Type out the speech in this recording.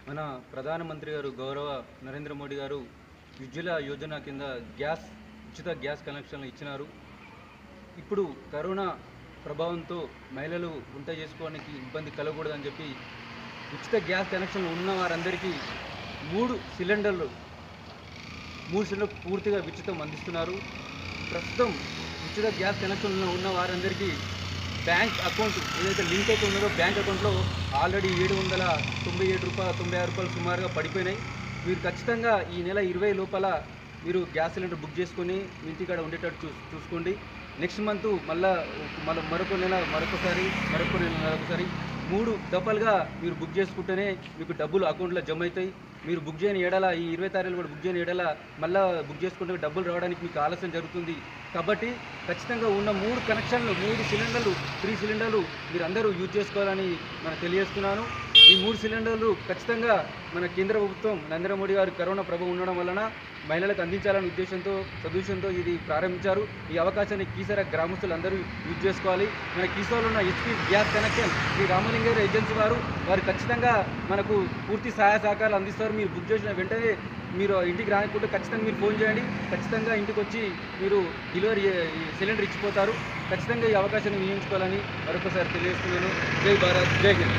మన ప్రధానమంత్రి గారు గౌరవ నరేంద్ర మోడీ గారు ఉజ్వల యోజన కింద ఉచిత గ్యాస్ కనెక్షన్లు ఇచ్చినారు. ఇప్పుడు కరోనా ప్రభావంతో మహిళలు వంట చేసుకోవడానికి ఇబ్బంది కలగకూడదని చెప్పి ఉచిత గ్యాస్ కనెక్షన్లు ఉన్న వారందరికీ 3 సిలిండర్లు పూర్తిగా ఉచితం అందిస్తున్నారు. ప్రస్తుతం ఉచిత గ్యాస్ కనెక్షన్లు ఉన్న వారందరికీ బ్యాంక్ అకౌంట్ ఏదైతే లింక్ అయితే ఉన్నదో బ్యాంక్ అకౌంట్లో ఆల్రెడీ రూ. 797 సుమారుగా పడిపోయినాయి. మీరు ఖచ్చితంగా ఈ నెల 20 లోపల మీరు గ్యాస్ సిలిండర్ బుక్ చేసుకొని మీ ఇంటికాడ ఉండేటట్టు చూసుకోండి. నెక్స్ట్ మంత్ మరొక నెల మరొకసారి 3 దఫాలుగా మీరు బుక్ చేసుకుంటేనే మీకు డబ్బులు అకౌంట్లో జమ అవుతాయి. మీరు బుక్ చేయని ఎడల ఈ 20 తారీఖులు కూడా బుక్ చేయని ఎడల మళ్ళీ బుక్ చేసుకుంటే డబ్బులు రావడానికి మీకు ఆలస్యం జరుగుతుంది. కాబట్టి ఖచ్చితంగా ఉన్న 3 కనెక్షన్లు 3 సిలిండర్లు 3 సిలిండర్లు మీరు అందరూ యూజ్ చేసుకోవాలని మనం తెలియజేస్తున్నాను. ఈ 3 సిలిండర్లు ఖచ్చితంగా మన కేంద్ర ప్రభుత్వం నరేంద్ర మోడీ గారు కరోనా ప్రభావం ఉండడం వలన మహిళలకు అందించాలనే సదుద్దేశంతో ఇది ప్రారంభించారు. ఈ అవకాశాన్ని కీసర గ్రామస్తులు అందరూ యూజ్ చేసుకోవాలి. మన కీసరలో ఉన్న HP gas connection Shri Ramalingareddy agency వారు ఖచ్చితంగా మనకు పూర్తి సహాయ సహకారాలు అందిస్తారు. మీరు బుక్ చేసిన వెంటనే మీరు ఇంటికి రాకుండా ఖచ్చితంగా మీరు ఫోన్ చేయండి. ఖచ్చితంగా ఇంటికి వచ్చి మీరు డెలివరీ సిలిండర్ ఇచ్చిపోతారు. ఖచ్చితంగా ఈ అవకాశాన్ని వినియోగించుకోవాలని మరొకసారి తెలియజేస్తున్నాను. జై భారత్, జై హింద్.